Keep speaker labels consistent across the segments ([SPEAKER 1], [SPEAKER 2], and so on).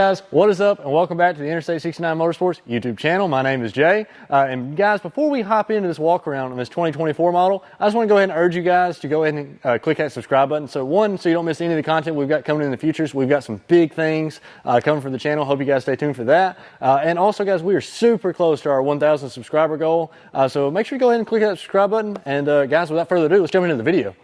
[SPEAKER 1] Guys, what is up, and welcome back to the Interstate 69 Motorsports YouTube channel. My name is Jay, and guys, before we hop into this walk around on this 2024 model, I just want to go ahead and urge you guys to go ahead and click that subscribe button. So one, so you don't miss any of the content we've got coming in the future. So we've got some big things coming for the channel. Hope you guys stay tuned for that. And also, guys, we are super close to our 1,000 subscriber goal. So make sure you go ahead and click that subscribe button. And guys, without further ado, let's jump into the video.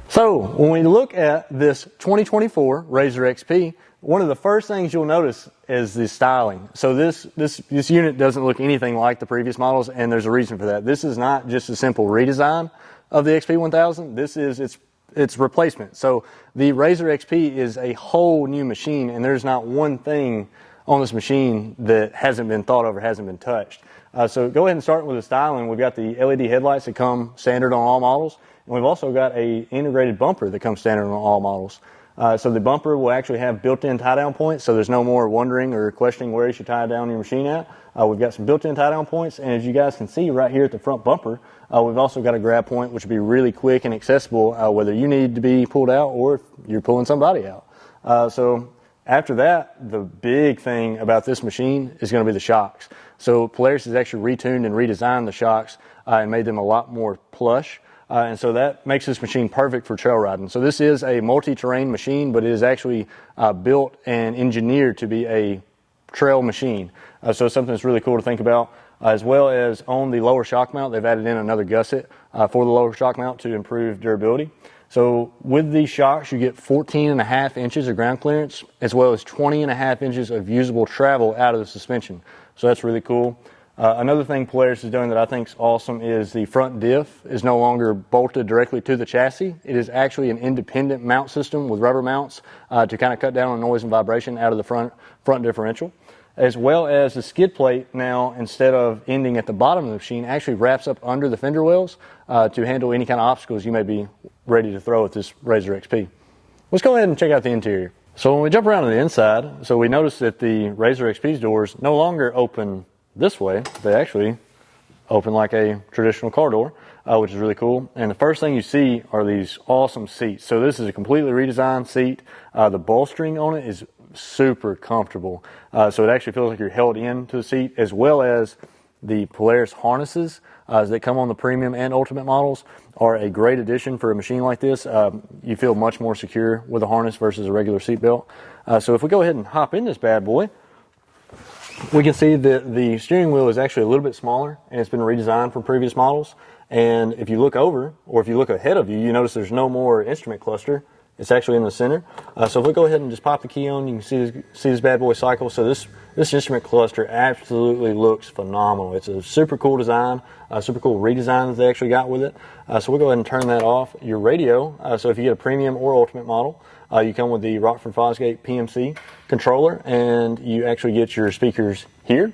[SPEAKER 1] So when we look at this 2024 RZR XP, one of the first things you'll notice is the styling. So this unit doesn't look anything like the previous models, and there's a reason for that. This is not just a simple redesign of the XP 1000. This is its replacement. So the RZR XP is a whole new machine, and there's not one thing on this machine that hasn't been thought of or hasn't been touched. So go ahead and start with the styling. We've got the LED headlights that come standard on all models. And we've also got a integrated bumper that comes standard on all models. So the bumper will actually have built-in tie-down points, so there's no more wondering or questioning where you should tie down your machine at. We've got some built-in tie-down points, and as you guys can see right here at the front bumper, we've also got a grab point which will be really quick and accessible, whether you need to be pulled out or if you're pulling somebody out. So after that, the big thing about this machine is going to be the shocks. So Polaris has actually retuned and redesigned the shocks and made them a lot more plush. And so that makes this machine perfect for trail riding. So this is a multi-terrain machine, but it is actually built and engineered to be a trail machine. So it's something that's really cool to think about. As well as on the lower shock mount, they've added in another gusset for the lower shock mount to improve durability. So with these shocks, you get 14.5 inches of ground clearance, as well as 20.5 inches of usable travel out of the suspension. So that's really cool. Another thing Polaris is doing that I think is awesome is the front diff is no longer bolted directly to the chassis. It is actually an independent mount system with rubber mounts to kind of cut down on noise and vibration out of the front differential. As well as the skid plate now, instead of ending at the bottom of the machine, actually wraps up under the fender wells to handle any kind of obstacles you may be ready to throw at this RZR XP. Let's go ahead and check out the interior. So when we jump around to the inside, so we notice that the RZR XP's doors no longer open this way. They actually open like a traditional car door, which is really cool. And the first thing you see are these awesome seats. So this is a completely redesigned seat. The bolstering on it is super comfortable. So it actually feels like you're held into the seat, as well as the Polaris harnesses that come on the premium and ultimate models are a great addition for a machine like this. You feel much more secure with a harness versus a regular seat belt. So if we go ahead and hop in this bad boy, we can see that the steering wheel is actually a little bit smaller, and it's been redesigned from previous models. And if you look over, or if you look ahead of you, you notice there's no more instrument cluster. It's actually in the center. So if we go ahead and just pop the key on, you can see this bad boy cycle. So this instrument cluster absolutely looks phenomenal. It's a super cool design, a super cool redesign that they actually got with it. So we'll go ahead and turn that off. Your radio, so if you get a premium or ultimate model, you come with the Rockford Fosgate PMC controller, and you actually get your speakers here.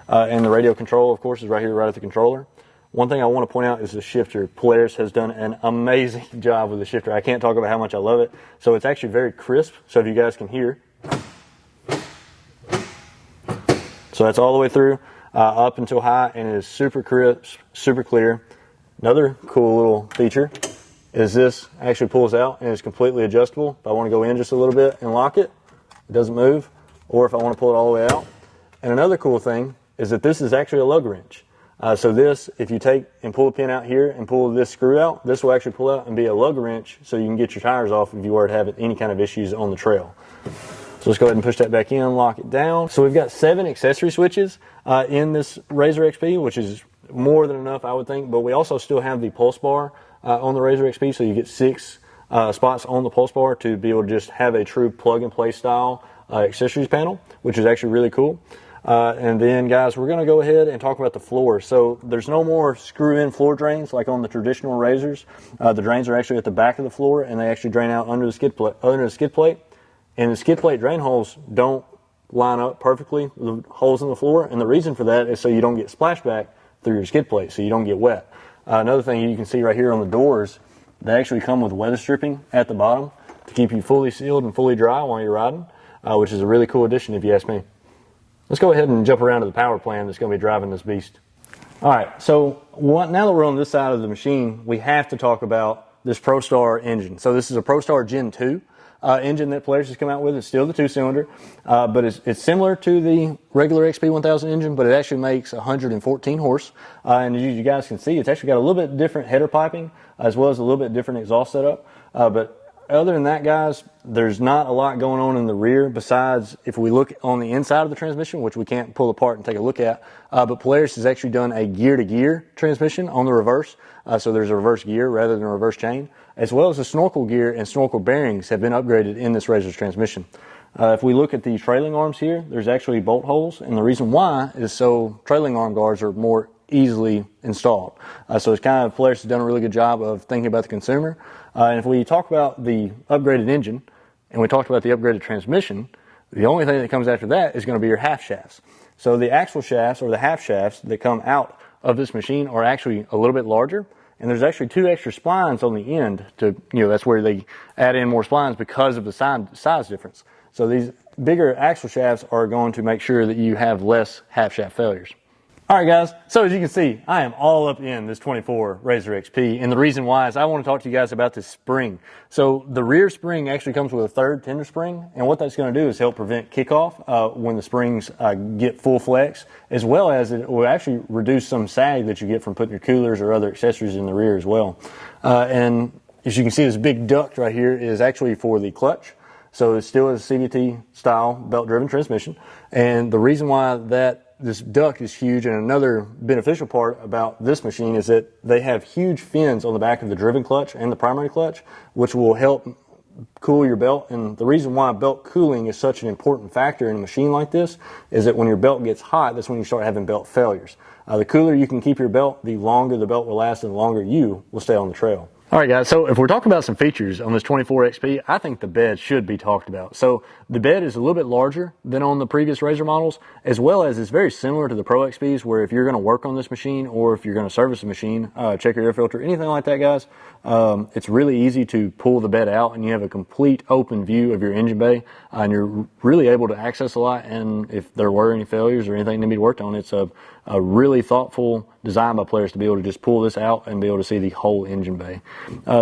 [SPEAKER 1] And the radio control, of course, is right here, right at the controller. One thing I want to point out is the shifter. Polaris has done an amazing job with the shifter. I can't talk about how much I love it. So it's actually very crisp, so if you guys can hear. So that's all the way through, up until high, and it is super crisp, super clear. Another cool little feature is this actually pulls out and is completely adjustable. If I want to go in just a little bit and lock it, it doesn't move, or if I want to pull it all the way out. And another cool thing is that this is actually a lug wrench. So this, if you take and pull the pin out here and pull this screw out, this will actually pull out and be a lug wrench so you can get your tires off if you were to have any kind of issues on the trail. So let's go ahead and push that back in, lock it down. So we've got 7 accessory switches in this RZR XP, which is more than enough, I would think, but we also still have the pulse bar on the RZR XP, so you get 6 spots on the pulse bar to be able to just have a true plug-and-play style accessories panel, which is actually really cool. And then, guys, we're going to go ahead and talk about the floor. So there's no more screw-in floor drains like on the traditional RZRs. The drains are actually at the back of the floor, and they actually drain out under the skid plate. And the skid plate drain holes don't line up perfectly with the holes in the floor, and the reason for that is so you don't get splashback through your skid plate, so you don't get wet. Another thing you can see right here on the doors They actually come with weather stripping at the bottom to keep you fully sealed and fully dry while you're riding, which is a really cool addition if you ask me. Let's go ahead and jump around to the power plan that's going to be driving this beast. All right, so now that we're on this side of the machine, we have to talk about this ProStar engine. So this is a ProStar Gen 2 engine that Polaris has come out with. It's still the 2-cylinder, but it's similar to the regular XP 1000 engine, but it actually makes 114 horse. And as you guys can see, it's actually got a little bit different header piping, as well as a little bit different exhaust setup. But other than that, guys, there's not a lot going on in the rear besides if we look on the inside of the transmission, which we can't pull apart and take a look at. But Polaris has actually done a gear-to-gear transmission on the reverse. So there's a reverse gear rather than a reverse chain, as well as the snorkel gear and snorkel bearings have been upgraded in this RZR's transmission. If we look at the trailing arms here, there's actually bolt holes, and the reason why is so trailing arm guards are more easily installed. So it's kind of, Polaris has done a really good job of thinking about the consumer. And if we talk about the upgraded engine and we talked about the upgraded transmission, the only thing that comes after that is going to be your half shafts. So the axle shafts or the half shafts that come out of this machine are actually a little bit larger, and there's actually 2 extra splines on the end to, that's where they add in more splines because of the size difference. So these bigger axle shafts are going to make sure that you have less half shaft failures. All right, guys, so as you can see, I am all up in this 24 RZR XP, and the reason why is I want to talk to you guys about this spring. So the rear spring actually comes with a third tender spring, and what that's going to do is help prevent kickoff when the springs get full flex, as well as it will actually reduce some sag that you get from putting your coolers or other accessories in the rear as well. And as you can see, this big duct right here is actually for the clutch. So it still is a CVT style belt-driven transmission, and the reason why this duct is huge, and another beneficial part about this machine is that they have huge fins on the back of the driven clutch and the primary clutch, which will help cool your belt. And the reason why belt cooling is such an important factor in a machine like this is that when your belt gets hot, that's when you start having belt failures. The cooler you can keep your belt, the longer the belt will last and the longer you will stay on the trail. All right, guys, so if we're talking about some features on this 24 XP, I think the bed should be talked about. So the bed is a little bit larger than on the previous RZR models, as well as it's very similar to the Pro XPs, where if you're going to work on this machine or if you're going to service a machine, check your air filter, anything like that, guys, it's really easy to pull the bed out and you have a complete open view of your engine bay, and you're really able to access a lot. And if there were any failures or anything that need to be worked on, it's a really thoughtful design by Polaris to be able to just pull this out and be able to see the whole engine bay.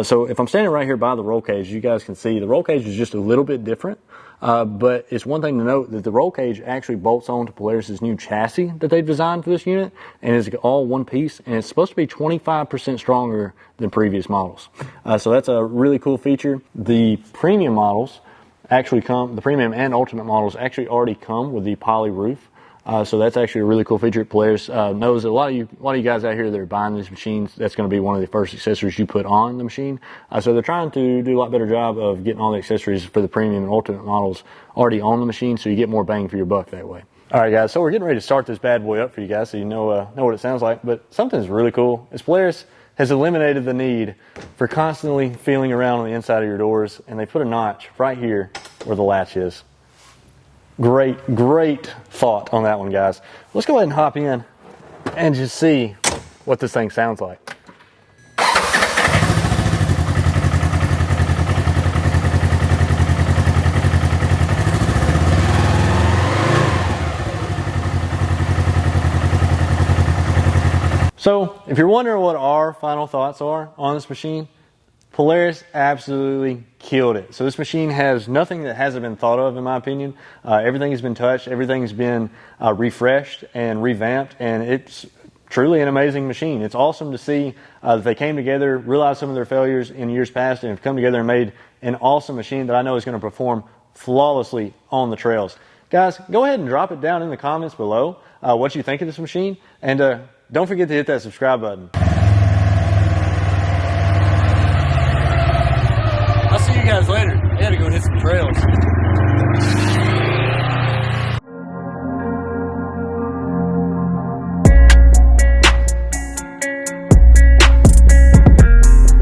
[SPEAKER 1] So if I'm standing right here by the roll cage, you guys can see the roll cage is just a little bit different, but it's one thing to note that the roll cage actually bolts on to Polaris's new chassis that they've designed for this unit, and it's all one piece, and it's supposed to be 25% stronger than previous models. So that's a really cool feature. The premium models actually the premium and ultimate models actually already come with the poly roof. So that's actually a really cool feature. Polaris knows that a lot of you guys out here that are buying these machines, that's going to be one of the first accessories you put on the machine. So they're trying to do a lot better job of getting all the accessories for the premium and ultimate models already on the machine, so you get more bang for your buck that way. All right, guys, so we're getting ready to start this bad boy up for you guys so you know what it sounds like. But something's really cool is Polaris has eliminated the need for constantly feeling around on the inside of your doors, and they put a notch right here where the latch is. Great thought on that one, guys. Let's go ahead and hop in and just see what this thing sounds like. So, if you're wondering what our final thoughts are on this machine, Polaris absolutely killed it. So this machine has nothing that hasn't been thought of, in my opinion. Everything has been touched, everything's been refreshed and revamped, and it's truly an amazing machine. It's awesome to see that they came together, realized some of their failures in years past, and have come together and made an awesome machine that I know is going to perform flawlessly on the trails. Guys, go ahead and drop it down in the comments below what you think of this machine, and don't forget to hit that subscribe button. I'll see you guys later. I gotta go hit some trails.